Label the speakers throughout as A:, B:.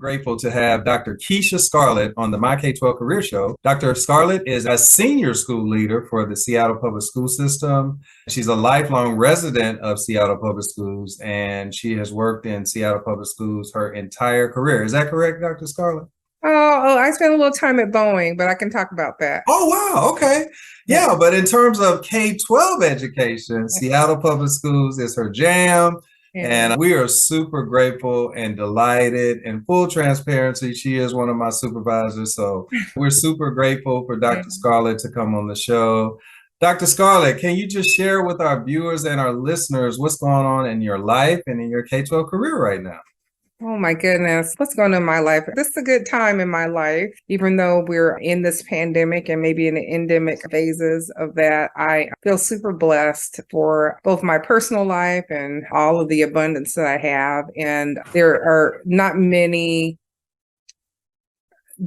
A: grateful to have Dr. Keisha Scarlett on the My K-12 Career Show. Dr. Scarlett is a senior school leader for the Seattle Public School System. She's a lifelong resident of Seattle Public Schools, and she has worked in Seattle Public Schools her entire career. Is that correct, Dr. Scarlett?
B: I spent a little time at Boeing, but I can talk about that.
A: Oh, wow. Okay. Yeah, but in terms of K-12 education, Seattle Public Schools is her jam. And we are super grateful and delighted. In full transparency, she is one of my supervisors. So we're super grateful for Dr. Scarlett to come on the show. Dr. Scarlett, can you just share with our viewers and our listeners what's going on in your life and in your K-12 career right now?
B: Oh my goodness, what's going on in my life? This is a good time in my life, even though we're in this pandemic and maybe in the endemic phases of that. I feel super blessed for both my personal life and all of the abundance that I have. And there are not many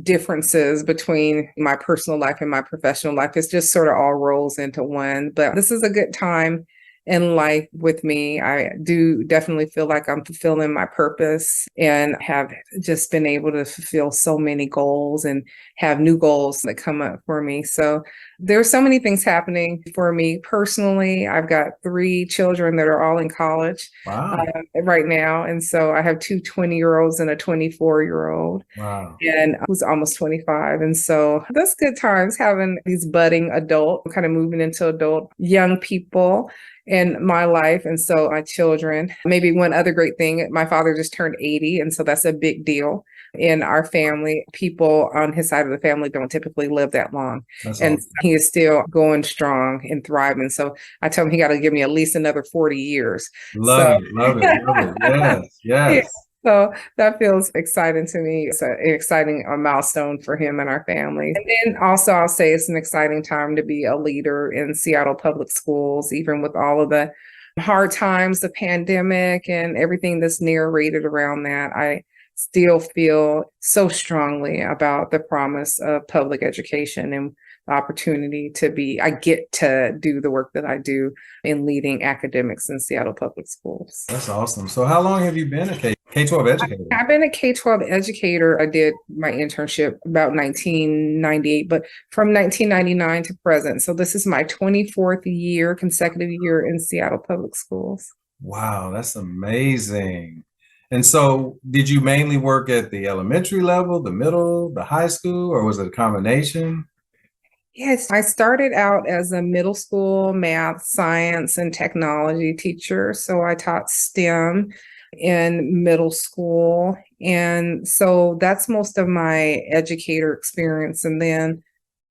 B: differences between my personal life and my professional life. It's just sort of all rolls into one. But this is a good time in life with me. I do definitely feel like I'm fulfilling my purpose and have just been able to fulfill so many goals and have new goals that come up for me. So there's so many things happening for me personally. I've got 3 children that are all in college right now. And so I have 2 20-year-olds and a 24-year-old.
A: Wow.
B: And who's almost 25. And so that's good times having these budding adult, kind of moving into adult young people in my life. And so my children, maybe one other great thing, my father just turned 80. And so that's a big deal in our family. People on his side of the family don't typically live that long. That's and awesome. He is still going strong and thriving. So I tell him he got to give me at least another 40 years.
A: Love it. Yes.
B: Yeah. So that feels exciting to me. It's an exciting milestone for him and our family. And then also I'll say it's an exciting time to be a leader in Seattle Public Schools, even with all of the hard times, the pandemic and everything that's narrated around that. I still feel so strongly about the promise of public education and the opportunity I get to do the work that I do in leading academics in Seattle Public Schools.
A: That's awesome. So how long have you been a K-12 educator?
B: I've been a K-12 educator. I did my internship about 1998, but from 1999 to present. So this is my 24th consecutive year in Seattle Public Schools.
A: Wow, that's amazing. And so did you mainly work at the elementary level, the middle, the high school, or was it a combination?
B: Yes, I started out as a middle school math, science, and technology teacher. So I taught STEM in middle school. And so that's most of my educator experience. And then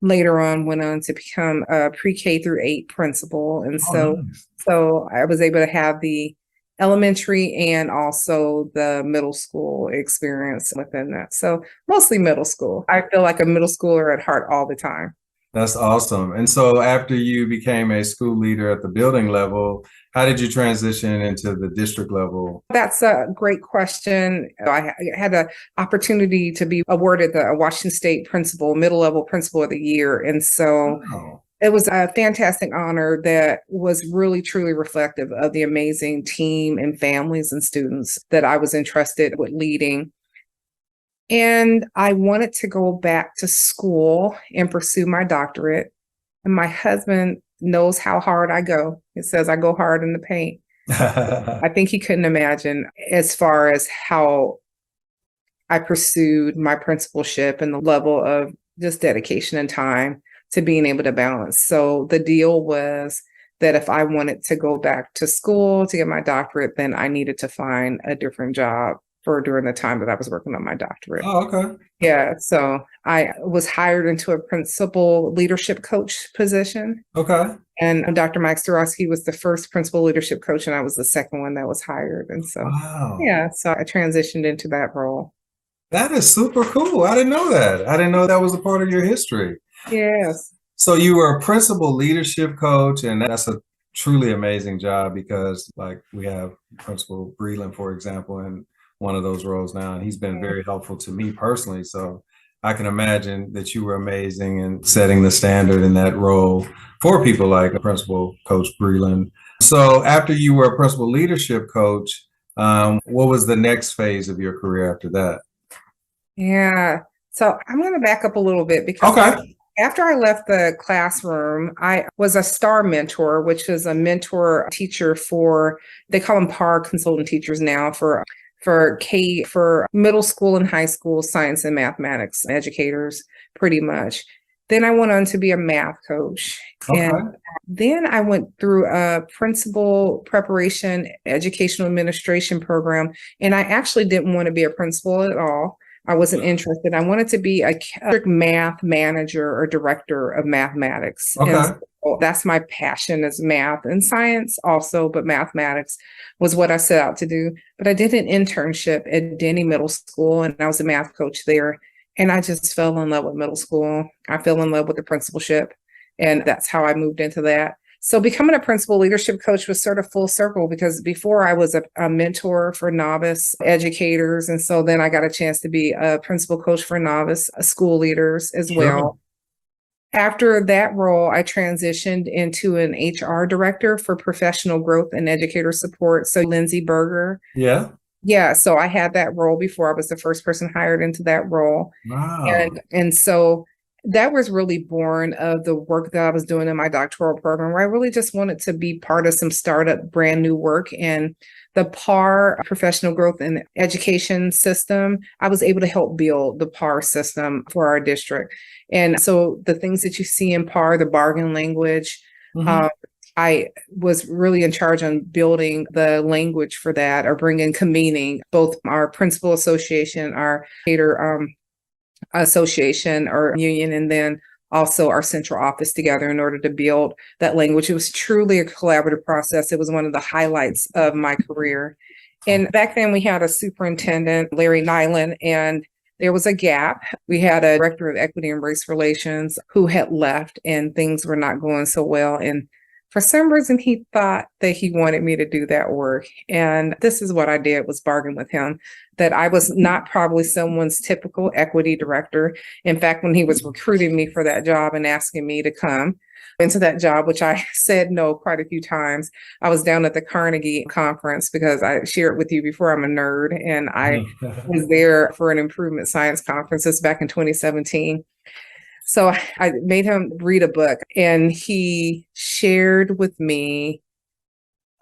B: later on went on to become a pre-K through 8 principal. And so I was able to have the elementary and also the middle school experience within that. So mostly middle school. I feel like a middle schooler at heart all the time.
A: That's awesome. And so after you became a school leader at the building level, how did you transition into the district level?
B: That's a great question. I had an opportunity to be awarded the Washington State Middle Level Principal of the Year. And so it was a fantastic honor that was really, truly reflective of the amazing team and families and students that I was entrusted with leading. And I wanted to go back to school and pursue my doctorate. And my husband knows how hard I go. He says I go hard in the paint. I think he couldn't imagine as far as how I pursued my principalship and the level of just dedication and time to being able to balance. So the deal was that if I wanted to go back to school to get my doctorate, then I needed to find a different job during the time that I was working on my doctorate.
A: Oh, okay.
B: Yeah. So I was hired into a principal leadership coach position.
A: Okay.
B: And Dr. Mike Starosky was the first principal leadership coach, and I was the second one that was hired. And so, so I transitioned into that role.
A: That is super cool. I didn't know that. I didn't know that was a part of your history.
B: Yes.
A: So you were a principal leadership coach, and that's a truly amazing job because like we have Principal Breland, for example, and one of those roles now, and he's been very helpful to me personally. So I can imagine that you were amazing in setting the standard in that role for people like Principal Coach Breland. So after you were a principal leadership coach, what was the next phase of your career after that?
B: Yeah. So I'm going to back up a little bit because
A: Okay.
B: after I left the classroom, I was a STAR mentor, which is a mentor teacher for, they call them PAR consultant teachers now for middle school and high school science and mathematics educators, pretty much. Then I went on to be a math coach.
A: Okay.
B: And then I went through a principal preparation educational administration program. And I actually didn't want to be a principal at all. I wasn't interested. I wanted to be a math manager or director of mathematics.
A: Okay.
B: And so that's my passion is math and science also, but mathematics was what I set out to do. But I did an internship at Denny Middle School and I was a math coach there. And I just fell in love with middle school. I fell in love with the principalship. And that's how I moved into that. So becoming a principal leadership coach was sort of full circle because before I was a mentor for novice educators. And so then I got a chance to be a principal coach for novice school leaders as well. After that role, I transitioned into an HR director for professional growth and educator support. So Lindsay Berger.
A: Yeah.
B: Yeah. So I had that role before I was the first person hired into that role.
A: Wow.
B: And so that was really born of the work that I was doing in my doctoral program, where I really just wanted to be part of some startup brand new work. And the PAR professional growth and education system, I was able to help build the PAR system for our district. And so the things that you see in PAR, the bargain language, I was really in charge on building the language for that or bringing convening both our principal association, our cater association or union, and then also our central office together in order to build that language. It was truly a collaborative process. It was one of the highlights of my career. And back then we had a superintendent, Larry Nyland, and there was a gap. We had a director of equity and race relations who had left and things were not going so well. And for some reason, he thought that he wanted me to do that work. And this is what I did was bargain with him that I was not probably someone's typical equity director. In fact, when he was recruiting me for that job and asking me to come into that job, which I said no quite a few times, I was down at the Carnegie conference because I shared with you before I'm a nerd. And I was there for an improvement science conference. This back in 2017. So I made him read a book and he shared with me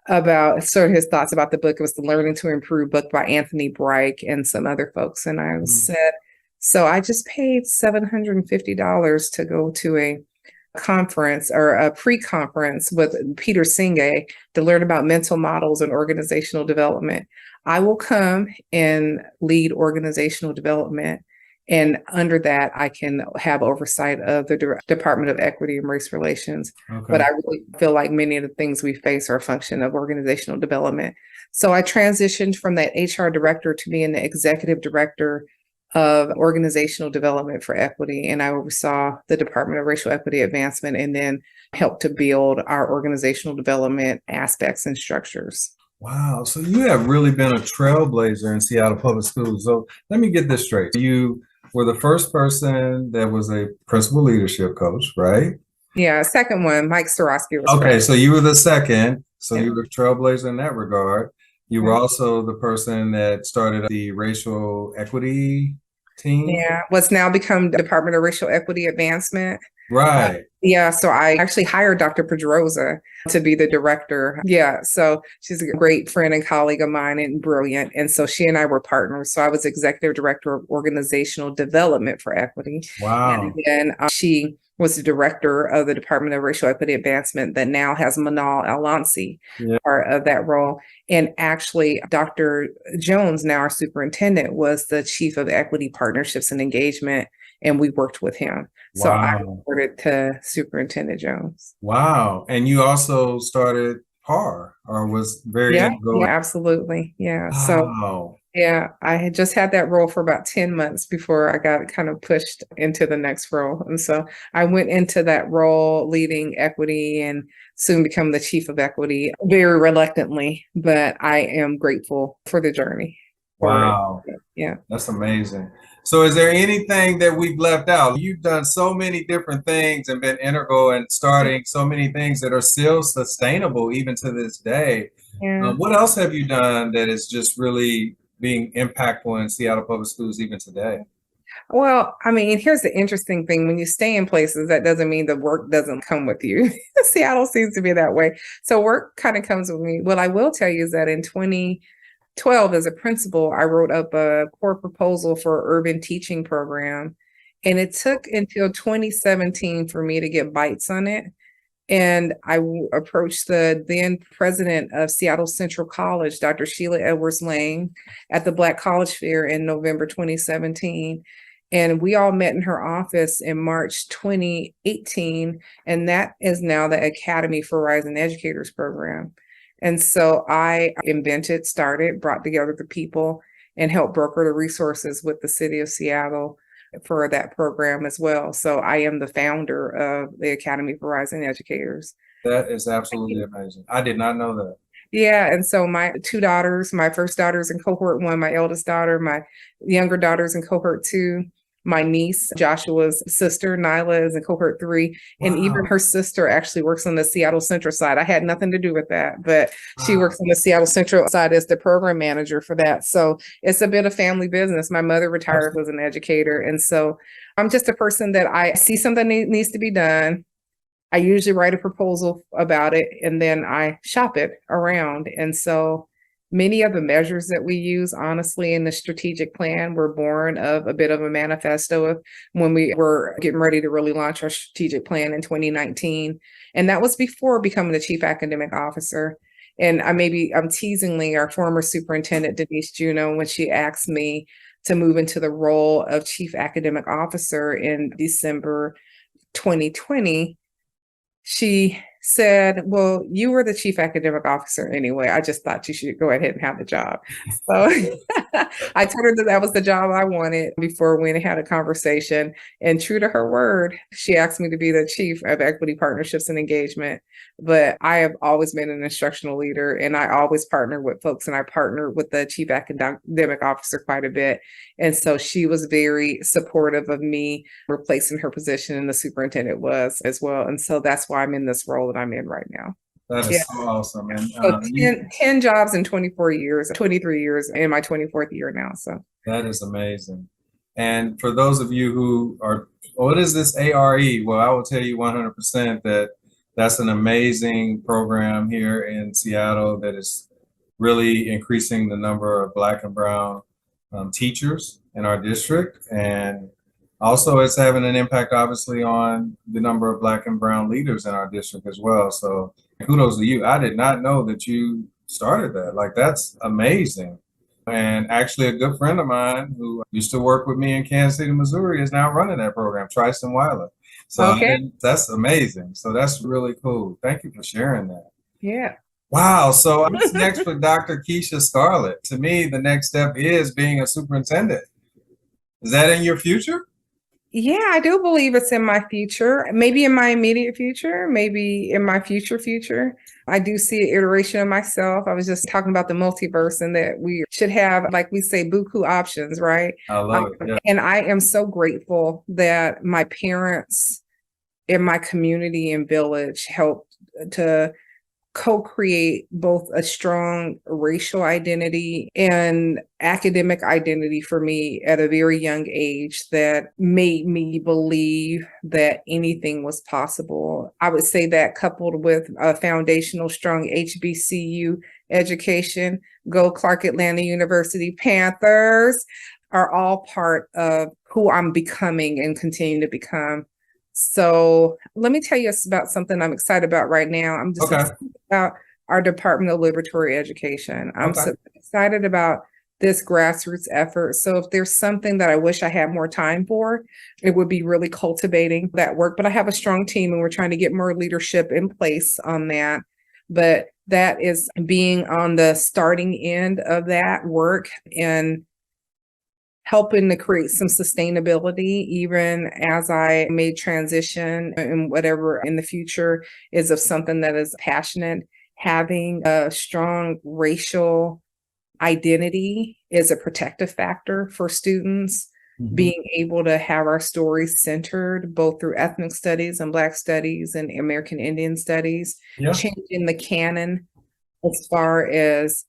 B: about sort of his thoughts about the book. It was the Learning to Improve book by Anthony Breich and some other folks. And I said, so I just paid $750 to go to a conference or a pre-conference with Peter Singh to learn about mental models and organizational development. I will come and lead organizational development. And under that, I can have oversight of the Department of Equity and Race Relations. Okay. But I really feel like many of the things we face are a function of organizational development. So I transitioned from that HR director to being the executive director of organizational development for equity. And I oversaw the Department of Racial Equity Advancement and then helped to build our organizational development aspects and structures.
A: Wow. So you have really been a trailblazer in Seattle Public Schools. So let me get this straight. You were the first person that was a principal leadership coach, right?
B: Yeah, second one, Mike Starosky was
A: okay,
B: first.
A: So you were the second. So you were a trailblazer in that regard. You were also the person that started the racial equity team.
B: Yeah, what's now become the Department of Racial Equity Advancement.
A: Right.
B: Yeah, so I actually hired Dr. Pedroza to be the director. Yeah, so she's a great friend and colleague of mine and brilliant. And so she and I were partners. So I was executive director of organizational development for equity.
A: Wow.
B: And then she was the director of the Department of Racial Equity Advancement that now has Manal Alonsi, part of that role. And actually, Dr. Jones, now our superintendent, was the chief of equity partnerships and engagement. And we worked with him. So I reported to Superintendent Jones.
A: Wow. And you also started PAR or was very integral.
B: Yeah, absolutely. Yeah. Wow. So yeah, I had just had that role for about 10 months before I got kind of pushed into the next role. And so I went into that role leading equity and soon become the chief of equity very reluctantly, but I am grateful for the journey.
A: Wow.
B: Yeah.
A: That's amazing. So is there anything that we've left out? You've done so many different things and been integral in starting so many things that are still sustainable even to this day. Yeah. What else have you done that is just really being impactful in Seattle Public Schools even today?
B: Well, I mean, here's the interesting thing. When you stay in places, that doesn't mean the work doesn't come with you. Seattle seems to be that way. So work kind of comes with me. What I will tell you is that in 2012, as a principal, I wrote up a core proposal for an urban teaching program. And it took until 2017 for me to get bites on it. And I approached the then president of Seattle Central College, Dr. Sheila Edwards Lang, at the Black College Fair in November 2017. And we all met in her office in March 2018. And that is now the Academy for Rising Educators program. And so I started, brought together the people, and helped broker the resources with the city of Seattle for that program as well. So I am the founder of the Academy for Rising Educators.
A: That is absolutely amazing. I did not know that.
B: Yeah. And so my two daughters, my first daughter's in cohort 1, my eldest daughter, my younger daughter's in cohort 2. My niece, Joshua's sister, Nyla, is in cohort 3. Wow. And even her sister actually works on the Seattle Central side. I had nothing to do with that, but she works on the Seattle Central side as the program manager for that. So it's a bit of family business. My mother retired, was an educator. And so I'm just a person that I see something needs to be done. I usually write a proposal about it, and then I shop it around. And so many of the measures that we use, honestly, in the strategic plan were born of a bit of a manifesto of when we were getting ready to really launch our strategic plan in 2019. And that was before becoming the chief academic officer. And I'm teasingly, our former superintendent, Denise Juneau, when she asked me to move into the role of chief academic officer in December 2020, she said, well, you were the chief academic officer anyway. I just thought you should go ahead and have the job. So I told her that was the job I wanted before we had a conversation. And true to her word, she asked me to be the chief of equity partnerships and engagement. But I have always been an instructional leader, and I always partner with folks, and I partner with the chief academic officer quite a bit. And so she was very supportive of me replacing her position, and the superintendent was as well. And so that's why I'm in this role that I'm in right now.
A: That is so awesome. And
B: so 10 jobs in 23 years in my 24th year now. So
A: that is amazing. And for those of you who are, what is this ARE? Well, I will tell you 100% that that's an amazing program here in Seattle that is really increasing the number of Black and Brown teachers in our district. And also it's having an impact, obviously, on the number of Black and Brown leaders in our district as well. So kudos to you. I did not know that you started that. Like, that's amazing. And actually a good friend of mine who used to work with me in Kansas City, Missouri, is now running that program, Tristan Weiler. So
B: okay.
A: That's amazing. So that's really cool. Thank you for sharing that.
B: Yeah.
A: Wow. So what's next for Dr. Keisha Scarlett? To me, the next step is being a superintendent. Is that in your future?
B: Yeah, I do believe it's in my future, maybe in my immediate future, maybe in my future. I do see an iteration of myself. I was just talking about the multiverse, and that we should have, like we say, buku options, right?
A: I love it. Yeah.
B: And I am so grateful that my parents in my community and village helped to co-create both a strong racial identity and academic identity for me at a very young age that made me believe that anything was possible. I would say that, coupled with a foundational, strong HBCU education, go Clark Atlanta University Panthers, are all part of who I'm becoming and continue to become. So let me tell you about something I'm excited about right now. I'm just excited about our Department of Liberatory Education. I'm so excited about this grassroots effort. So if there's something that I wish I had more time for, it would be really cultivating that work. But I have a strong team, and we're trying to get more leadership in place on that. But that is being on the starting end of that work and helping to create some sustainability, even as I may transition and whatever in the future is of something that is passionate. Having a strong racial identity is a protective factor for students. Mm-hmm. Being able to have our stories centered both through ethnic studies and Black studies and American Indian studies, changing the canon as far as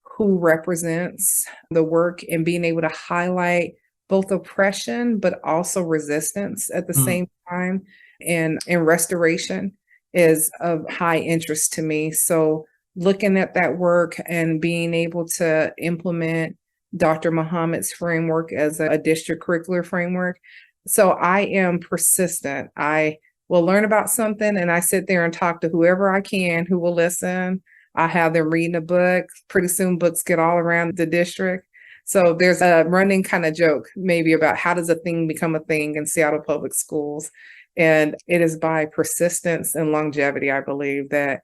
B: who represents the work, and being able to highlight both oppression, but also resistance at the same time. And restoration is of high interest to me. So looking at that work and being able to implement Dr. Muhammad's framework as a district curricular framework. So I am persistent. I will learn about something and I sit there and talk to whoever I can who will listen. I have them reading a book. Pretty soon books get all around the district. So there's a running kind of joke maybe about how does a thing become a thing in Seattle Public Schools. And it is by persistence and longevity, I believe, that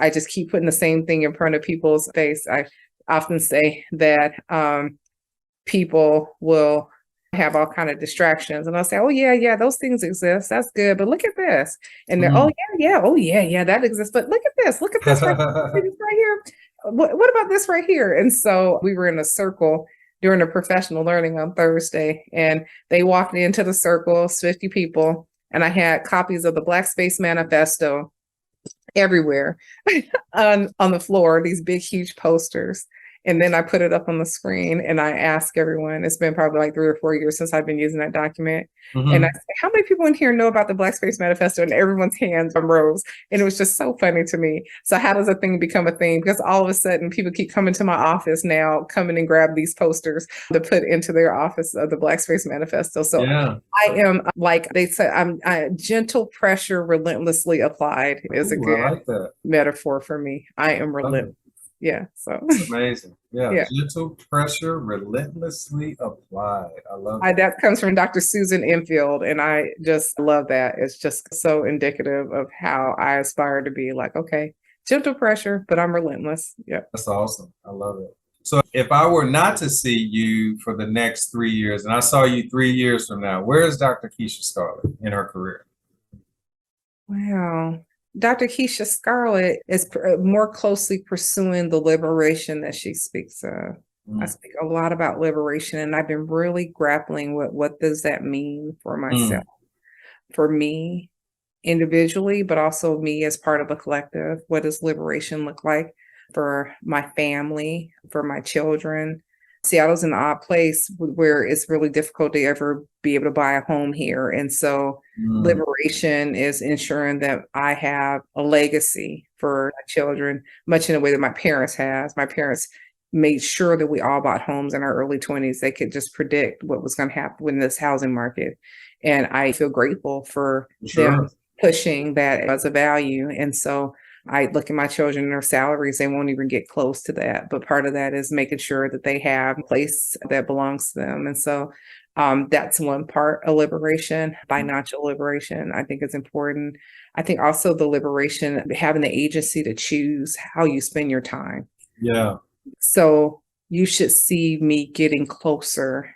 B: I just keep putting the same thing in front of people's face. I often say that people will have all kind of distractions and I'll say, oh yeah, those things exist. That's good. But look at this. And they're, oh yeah, that exists. But look at this right here. What about this right here? And so we were in a circle during a professional learning on Thursday, and they walked into the circle, 50 people, and I had copies of the Black Space Manifesto everywhere on the floor, these big, huge posters. And then I put it up on the screen and I ask everyone, it's been probably like 3 or 4 years since I've been using that document. And I say, how many people in here know about the Black Space Manifesto? And everyone's hands rose. And it was just so funny to me. So how does a thing become a thing? Because all of a sudden people keep coming to my office now, coming and grab these posters to put into their office of the Black Space Manifesto. So I am, like they said, I'm gentle pressure relentlessly applied is a good metaphor for me. I am relentless. Yeah, so
A: that's amazing. Yeah, gentle pressure relentlessly applied. I love that.
B: That comes from Dr. Susan Enfield, and I just love that. It's just so indicative of how I aspire to be. Like, okay, gentle pressure, but I'm relentless. Yeah,
A: that's awesome. I love it. So if I were not to see you for the next 3 years, and I saw you 3 years from now, where is Dr. Keisha Scarlett in her career?
B: Wow. Dr. Keisha Scarlett is more closely pursuing the liberation that she speaks of. I speak a lot about liberation, and I've been really grappling with what does that mean for myself, for me individually, but also me as part of a collective. What does liberation look like for my family, for my children? Seattle's an odd place where it's really difficult to ever be able to buy a home here. And so liberation is ensuring that I have a legacy for my children, much in the way that my parents has. My parents made sure that we all bought homes in our early 20s. They could just predict what was going to happen in this housing market. And I feel grateful for them pushing that as a value. And so I look at my children and their salaries, they won't even get close to that. But part of that is making sure that they have a place that belongs to them. And so that's one part of liberation. Financial liberation, I think, is important. I think also the liberation, having the agency to choose how you spend your time.
A: Yeah.
B: So you should see me getting closer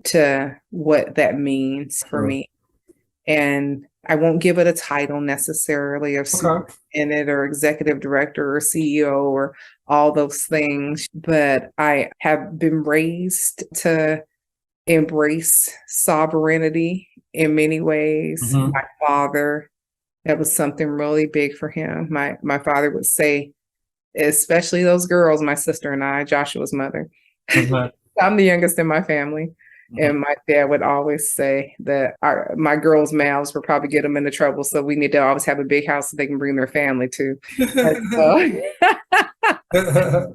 B: to what that means for me. And I won't give it a title necessarily of superintendent or executive director or CEO or all those things, but I have been raised to embrace sovereignty in many ways. My father, that was something really big for him. My father would say, especially those girls, my sister and I, Joshua's mother. I'm the youngest in my family. And my dad would always say that my girls' mouths would probably get them into trouble. So we need to always have a big house so they can bring their family to.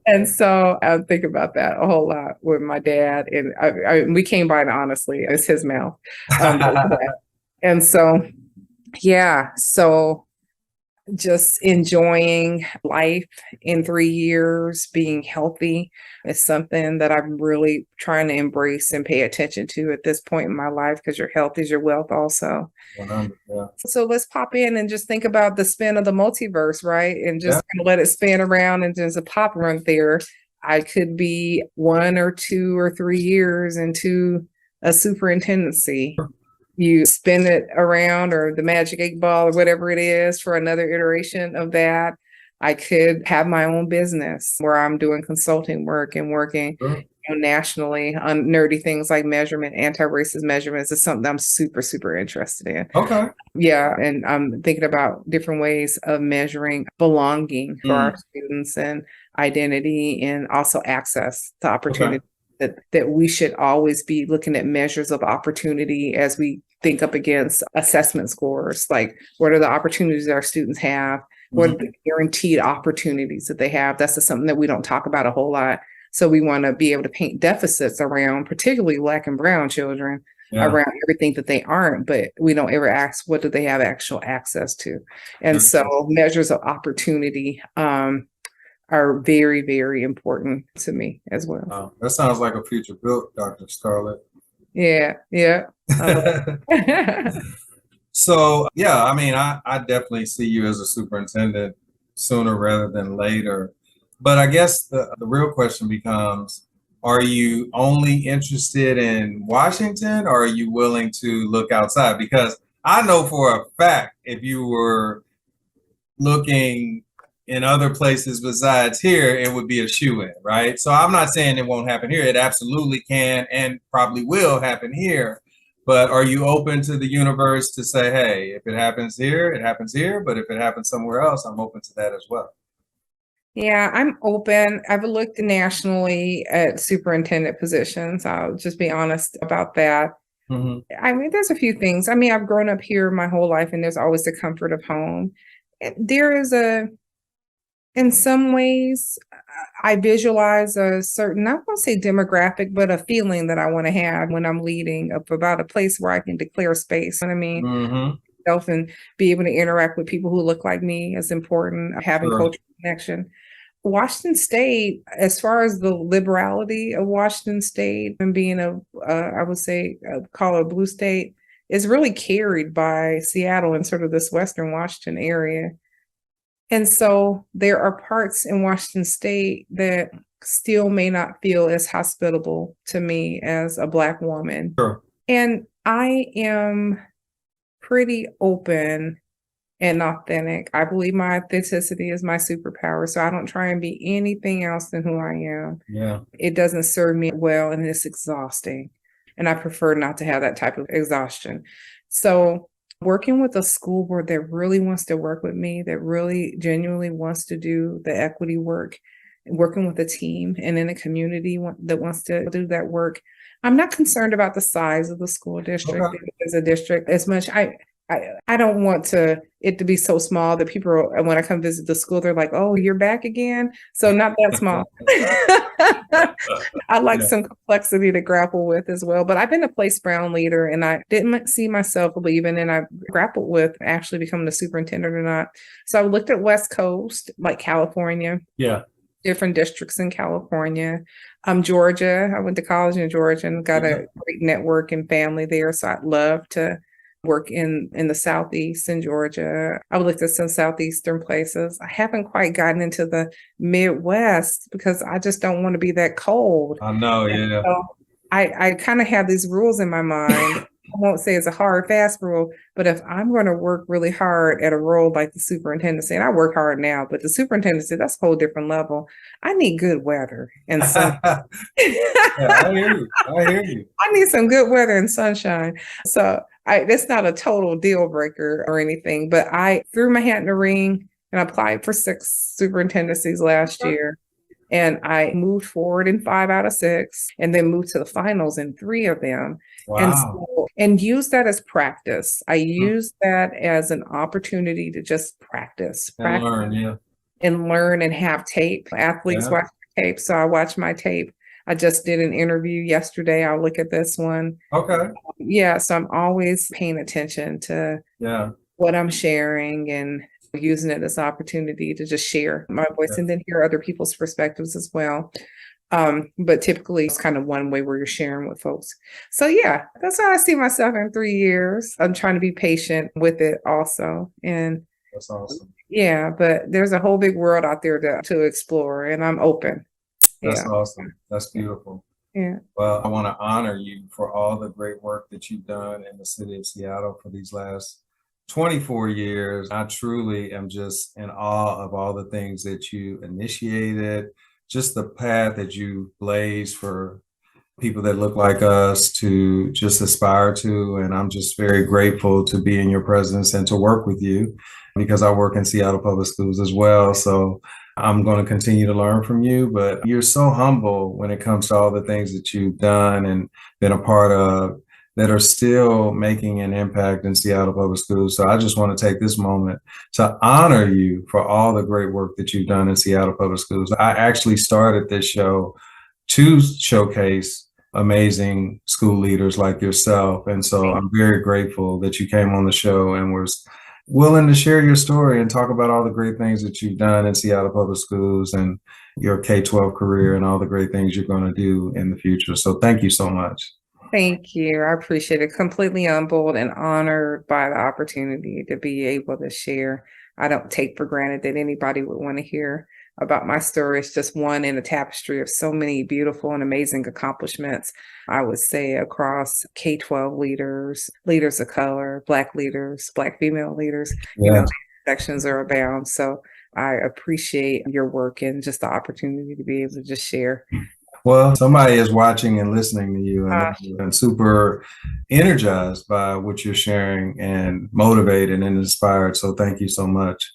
B: And so I think about that a whole lot with my dad. And we came by it honestly. It's his mouth. And so, so just enjoying life in 3 years, being healthy is something that I'm really trying to embrace and pay attention to at this point in my life, because your health is your wealth also.
A: 100,
B: So let's pop in and just think about the spin of the multiverse, right? And just let it spin around, and there's a pop run there. I could be 1 or 2 or 3 years into a superintendency. You spin it around, or the magic 8 ball, or whatever it is, for another iteration of that. I could have my own business where I'm doing consulting work and working nationally on nerdy things like measurement, anti-racist measurements. Is something I'm super, super interested in. And I'm thinking about different ways of measuring belonging for our students, and identity, and also access to opportunity that we should always be looking at measures of opportunity as we think up against assessment scores. Like, what are the opportunities that our students have? What are the guaranteed opportunities that they have? That's something that we don't talk about a whole lot. So we want to be able to paint deficits around, particularly Black and Brown children, around everything that they aren't, but we don't ever ask, what do they have actual access to? And so measures of opportunity are very, very important to me as well.
A: Wow. That sounds like a future book, Dr. Scarlett.
B: Yeah.
A: So, yeah, I mean, I definitely see you as a superintendent sooner rather than later. But I guess the real question becomes, are you only interested in Washington, or are you willing to look outside? Because I know for a fact, if you were looking in other places besides here, it would be a shoo-in, right? So I'm not saying it won't happen here. It absolutely can and probably will happen here. But are you open to the universe to say, hey, if it happens here, it happens here. But if it happens somewhere else, I'm open to that as well.
B: Yeah, I'm open. I've looked nationally at superintendent positions. I'll just be honest about that. I mean, there's a few things. I mean, I've grown up here my whole life, and there's always the comfort of home. There is in some ways, I visualize a certain, I won't say demographic, but a feeling that I want to have when I'm leading about a place where I can declare space. You know what I mean? And be able to interact with people who look like me is important, having cultural connection. Washington State, as far as the liberality of Washington State and being I would say, call it a blue state, is really carried by Seattle and sort of this Western Washington area. And so there are parts in Washington State that still may not feel as hospitable to me as a Black woman. And I am pretty open and authentic. I believe my authenticity is my superpower. So I don't try and be anything else than who I am. It doesn't serve me well, and it's exhausting. And I prefer not to have that type of exhaustion. So working with a school board that really wants to work with me, that really genuinely wants to do the equity work, working with a team and in a community that wants to do that work. I'm not concerned about the size of the school district as a district as much. I don't want it to be so small that people, when I come visit the school, they're like, oh, you're back again? So not that small. I like some complexity to grapple with as well. But I've been a Place Brown leader, and I didn't see myself leaving, and I grappled with actually becoming a superintendent or not. So I looked at West Coast, like California. Different districts in California. Georgia, I went to college in Georgia and got a great network and family there. So I'd love to work in the Southeast in Georgia. I looked at some Southeastern places. I haven't quite gotten into the Midwest because I just don't want to be that cold.
A: I know,
B: So I kind of have these rules in my mind. I won't say it's a hard, fast rule, but if I'm going to work really hard at a role like the superintendency, and I work hard now, but the superintendency, that's a whole different level. I need good weather and sun.
A: I hear you.
B: I need some good weather and sunshine. So it's not a total deal breaker or anything, but I threw my hat in the ring and applied for 6 superintendencies last year. And I moved forward in 5 out of 6, and then moved to the finals in 3 of them. And use that as practice. I use that as an opportunity to just practice
A: and learn,
B: and learn and have tape. Athletes watch tape, so I watch my tape. I just did an interview yesterday. I'll look at this one. So I'm always paying attention to what I'm sharing and using it as an opportunity to just share my voice and then hear other people's perspectives as well. But typically it's kind of one way where you're sharing with folks. So that's how I see myself in 3 years. I'm trying to be patient with it also. And
A: that's awesome.
B: But there's a whole big world out there to explore, and I'm open.
A: That's awesome. That's beautiful. Well, I want to honor you for all the great work that you've done in the city of Seattle for these last 24 years. I truly am just in awe of all the things that you initiated, just the path that you blazed for people that look like us to just aspire to. And I'm just very grateful to be in your presence and to work with you, because I work in Seattle Public Schools as well. So I'm going to continue to learn from you, but you're so humble when it comes to all the things that you've done and been a part of that are still making an impact in Seattle Public Schools. So I just want to take this moment to honor you for all the great work that you've done in Seattle Public Schools. I actually started this show to showcase amazing school leaders like yourself. And so I'm very grateful that you came on the show and was willing to share your story and talk about all the great things that you've done in Seattle Public Schools and your K-12 career and all the great things you're going to do in the future. So thank you so much.
B: Thank you. I appreciate it. Completely humbled and honored by the opportunity to be able to share. I don't take for granted that anybody would want to hear about my story. It's just one in a tapestry of so many beautiful and amazing accomplishments, I would say, across K-12 leaders, leaders of color, Black leaders, Black female leaders.
A: Yeah.
B: Sections are abound. So I appreciate your work and just the opportunity to be able to just share.
A: Well, somebody is watching and listening to you and super energized by what you're sharing and motivated and inspired. So thank you so much.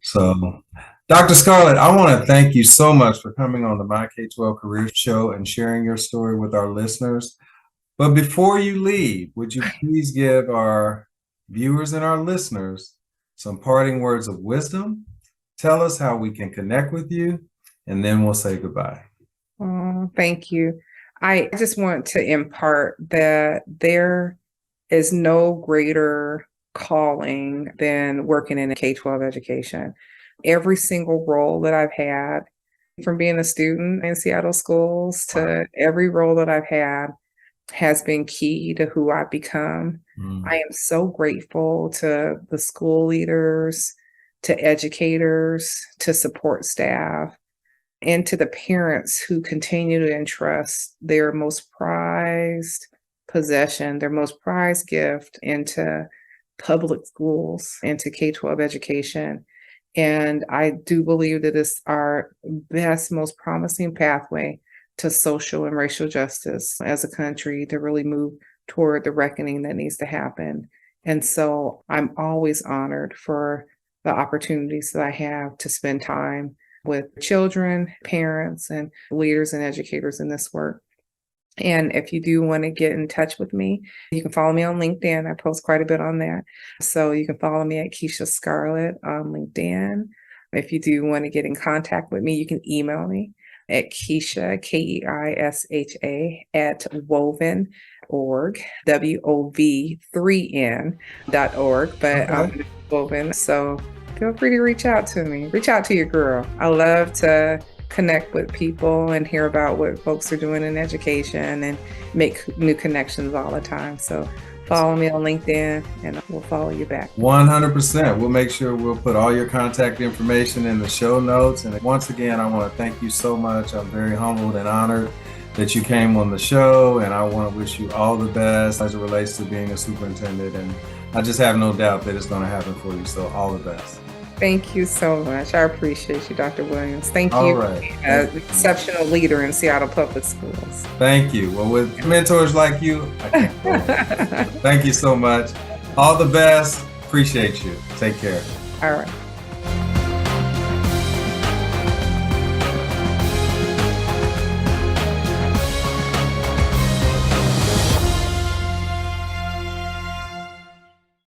A: So Dr. Scarlett, I want to thank you so much for coming on the My K-12 Career Show and sharing your story with our listeners. But before you leave, would you please give our viewers and our listeners some parting words of wisdom? Tell us how we can connect with you, and then we'll say goodbye.
B: Oh, thank you. I just want to impart that there is no greater calling than working in a K-12 education. Every single role that I've had, from being a student in Seattle schools to every role that I've had, has been key to who I've become. I am so grateful to the school leaders, to educators, to support staff, and to the parents who continue to entrust their most prized possession, their most prized gift into public schools, into K-12 education. And I do believe that it's our best, most promising pathway to social and racial justice as a country to really move toward the reckoning that needs to happen. And so I'm always honored for the opportunities that I have to spend time with children, parents, and leaders and educators in this work. And if you do want to get in touch with me, you can follow me on LinkedIn. I post quite a bit on that. So you can follow me at Keisha Scarlett on LinkedIn. If you do want to get in contact with me, you can email me at Keisha, Keisha, at woven.org, WOV3N.org, but woven. So feel free to reach out to me. Reach out to your girl. I love to connect with people and hear about what folks are doing in education and make new connections all the time. So follow me on LinkedIn and we'll follow you back.
A: 100%. We'll make sure we'll put all your contact information in the show notes. And once again, I want to thank you so much. I'm very humbled and honored that you came on the show, and I want to wish you all the best as it relates to being a superintendent. And I just have no doubt that it's going to happen for you. So all the best.
B: Thank you so much. I appreciate you, Dr. Williams. Thank you.
A: All right.
B: An exceptional leader in Seattle Public Schools.
A: Thank you. Well, with mentors like you, I can't go. Thank you so much. All the best. Appreciate you. Take care.
B: All right.